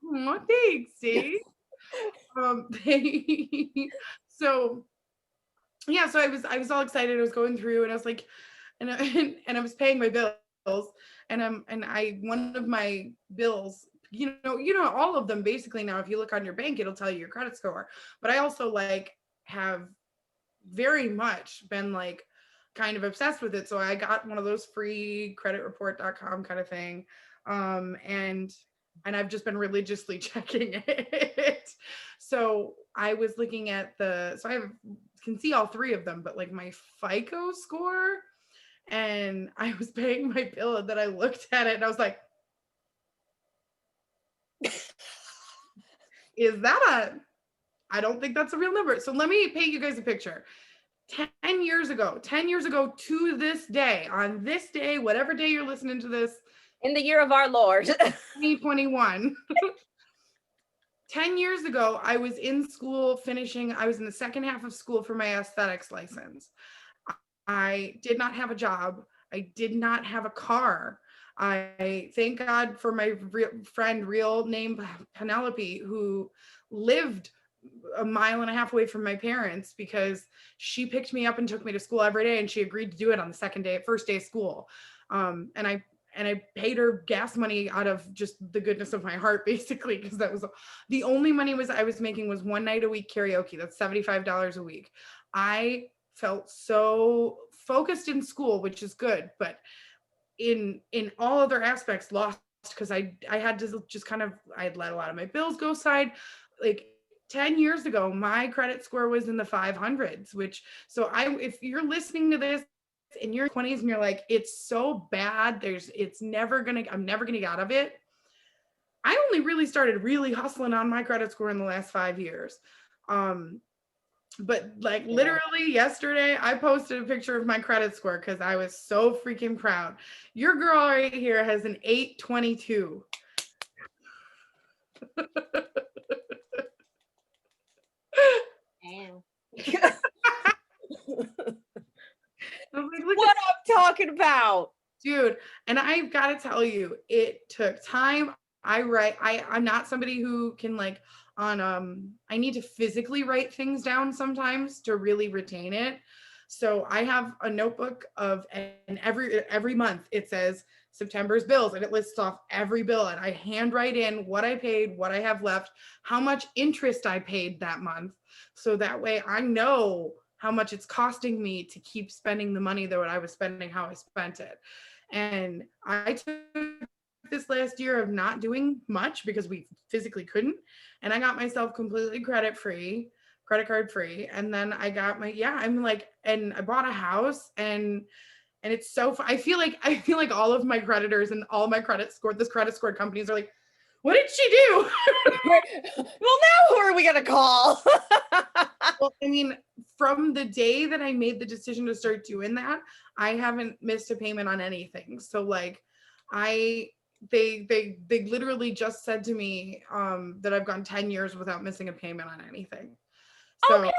Speaker 2: Oh, thanks, Steve. So yeah, so I was all excited. I was going through and I was like, and I was paying my bill. and one of my bills, all of them basically now, if you look on your bank, it'll tell you your credit score. But I also like have very much been like kind of obsessed with it. So I got one of those free creditreport.com kind of thing. And I've just been religiously checking it. So I was looking at so I can see all three of them, but like my FICO score, and I was paying my bill, and then I looked at it and I was like, I don't think that's a real number. So let me paint you guys a picture. 10 years ago to this day, on this day, whatever day you're listening to this,
Speaker 3: in the year of our Lord,
Speaker 2: 2021. 10 years ago, I was in school I was in the second half of school for my aesthetics license. I did not have a job. I did not have a car. I thank God for my friend, real name Penelope, who lived a mile and a half away from my parents, because she picked me up and took me to school every day, and she agreed to do it on the first day of school. And I paid her gas money out of just the goodness of my heart, basically, because that was the only money I was making was one night a week karaoke. That's $75 a week. I felt so focused in school, which is good, but in all other aspects lost, because I had to just I had let a lot of my bills go aside. Like 10 years ago, my credit score was in the 500s, if you're listening to this in your 20s and you're like, it's so bad, I'm never gonna get out of it. I only really started really hustling on my credit score in the last 5 years. But like literally yesterday, I posted a picture of my credit score because I was so freaking proud. Your girl right here has an 822.
Speaker 3: What I'm talking about,
Speaker 2: dude. And I've got to tell you, it took time. I'm not somebody who can I need to physically write things down sometimes to really retain it. So I have a notebook and every month it says September's bills, and it lists off every bill, and I handwrite in what I paid, what I have left, how much interest I paid that month. So that way I know how much it's costing me to keep spending the money that I was spending, how I spent it. And I took this last year of not doing much because we physically couldn't. And I got myself completely credit card free. And then I got and I bought a house, and it's so I feel like all of my creditors and all my credit score companies are like, what did she do?
Speaker 3: Well, now who are we gonna call?
Speaker 2: Well, I mean, from the day that I made the decision to start doing that, I haven't missed a payment on anything. So like they literally just said to me that I've gone 10 years without missing a payment on anything. So
Speaker 3: okay.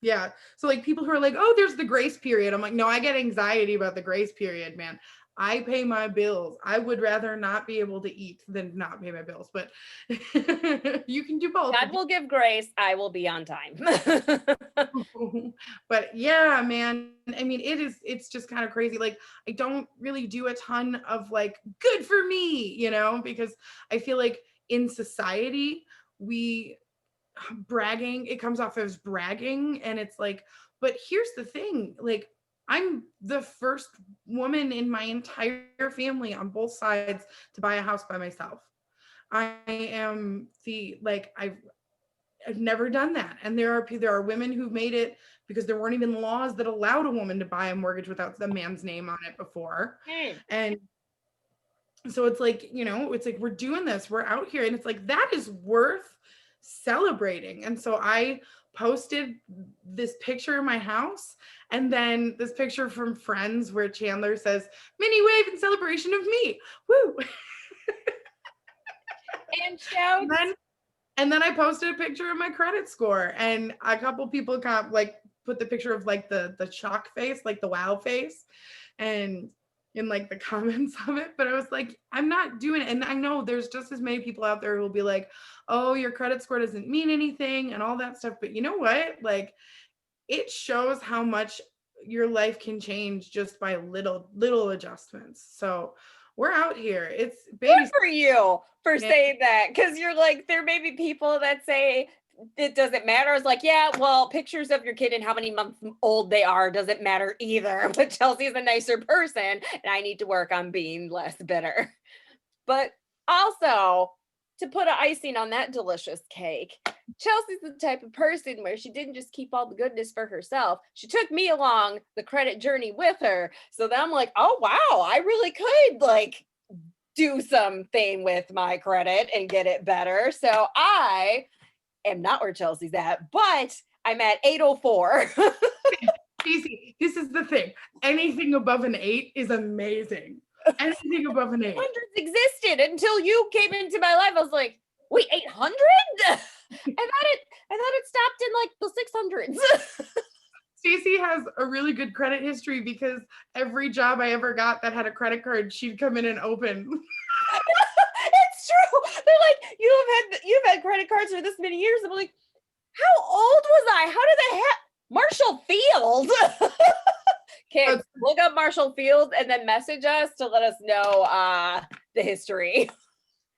Speaker 2: Yeah. So like people who are like, oh, there's the grace period. I'm like, no, I get anxiety about the grace period, man. I pay my bills. I would rather not be able to eat than not pay my bills, but you can do both.
Speaker 3: God will give grace. I will be on time.
Speaker 2: But yeah, man, I mean, it's just kind of crazy. Like, I don't really do a ton of like, good for me, because I feel like in society, it comes off as bragging, and it's like, but here's the thing, like, I'm the first woman in my entire family on both sides to buy a house by myself. I am I've never done that. And there are women who've made it because there weren't even laws that allowed a woman to buy a mortgage without the man's name on it before. And so it's like, it's like, we're doing this, we're out here, and it's like, that is worth celebrating. And so I posted this picture of my house, and then this picture from Friends where Chandler says, mini wave in celebration of me. Woo.
Speaker 3: And shout.
Speaker 2: And then I posted a picture of my credit score, and a couple people put the picture of like the shock face, like the wow face, and in like the comments of it. But I was like, I'm not doing it. And I know there's just as many people out there who will be like, oh, your credit score doesn't mean anything and all that stuff. But you know what? Like, it shows how much your life can change just by little adjustments. So we're out here. It's baby.
Speaker 3: Good for you for
Speaker 2: Yeah.
Speaker 3: saying that, because you're like, there may be people that say it doesn't matter. It's like, yeah, well, pictures of your kid and how many months old they are doesn't matter either. But Chelsea's a nicer person, and I need to work on being less bitter. But also, to put an icing on that delicious cake, Chelsea's the type of person where she didn't just keep all the goodness for herself. She took me along the credit journey with her. So then I'm like, oh, wow, I really could like do something with my credit and get it better. So I am not where Chelsea's at, but I'm at 804.
Speaker 2: Easy. This is the thing. Anything above an 8 is amazing. Anything above an 8.
Speaker 3: Hundreds existed until you came into my life. I was like, wait, 800? I thought it stopped in like the 600s.
Speaker 2: Stacey has a really good credit history because every job I ever got that had a credit card, she'd come in and open.
Speaker 3: It's true. They're like, you've had credit cards for this many years. I'm like, how old was I? How did I have Marshall Field? Kids, look up Marshall Field and then message us to let us know the history.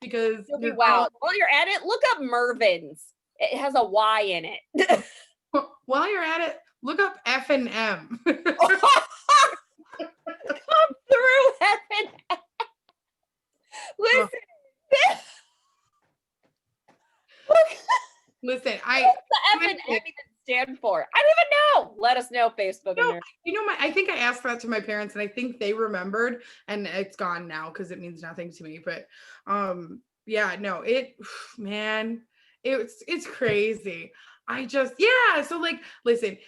Speaker 2: Because
Speaker 3: You'll be wow. While you're at it, look up Mervin's. It has a Y in it.
Speaker 2: while you're at it, look up F and M.
Speaker 3: Come through F&M. Listen.
Speaker 2: Listen,
Speaker 3: What's the F&M even stand for? I don't even know. Let us know, Facebook.
Speaker 2: I think I asked that to my parents and I think they remembered, and it's gone now because it means nothing to me. But yeah, no, man, it's crazy. So like, listen,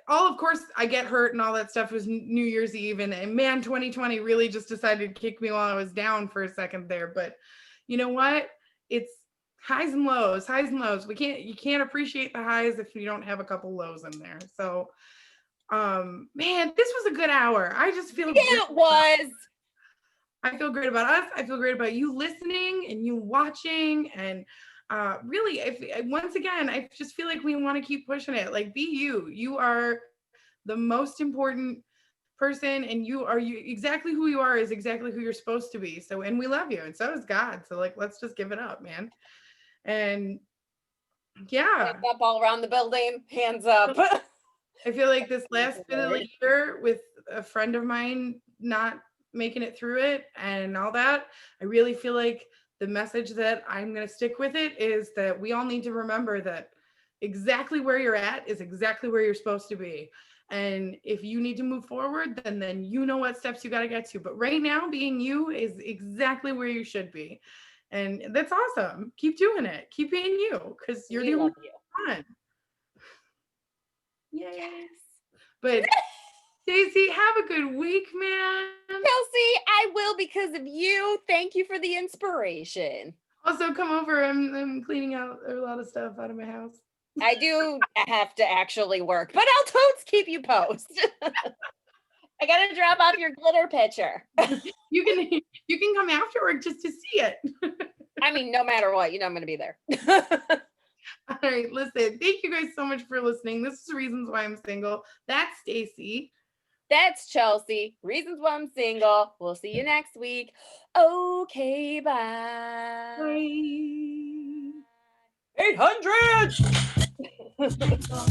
Speaker 2: of course I get hurt and all that stuff was New Year's Eve, and man, 2020 really just decided to kick me while I was down for a second there. But you know what? It's highs and lows. You can't appreciate the highs if you don't have a couple lows in there. So, man, this was a good hour. I just feel
Speaker 3: it was.
Speaker 2: I feel great about us. I feel great about you listening and you watching, and really, once again, I just feel like we want to keep pushing it. Like, be you. You are the most important person, and you exactly who you are is exactly who you're supposed to be. So, and we love you, and so does God. So, like, let's just give it up, man. And yeah,
Speaker 3: Hands up all around the building. Hands up.
Speaker 2: I feel like this last bit of the year with a friend of mine not making it through it and all that, I really feel like the message that I'm going to stick with it is that we all need to remember that exactly where you're at is exactly where you're supposed to be. And if you need to move forward, then you know what steps you got to get to. But right now, being you is exactly where you should be. And that's awesome. Keep doing it. Keep being you, because you're the only one. Yes. But Stacey, have a good week, man.
Speaker 3: Kelsey, I will because of you. Thank you for the inspiration.
Speaker 2: Also, come over. I'm cleaning out a lot of stuff out of my house.
Speaker 3: I do have to actually work, but I'll totes keep you posted. I gotta drop off your glitter picture.
Speaker 2: You can come after work just to see it.
Speaker 3: I mean, no matter what, you know I'm gonna be there.
Speaker 2: All right, listen. Thank you guys so much for listening. This is Reasons Why I'm Single. That's Stacey.
Speaker 3: That's Chelsea. Reasons Why I'm Single. We'll see you next week. Okay, bye.
Speaker 2: Bye.
Speaker 3: 800.
Speaker 4: I'm single.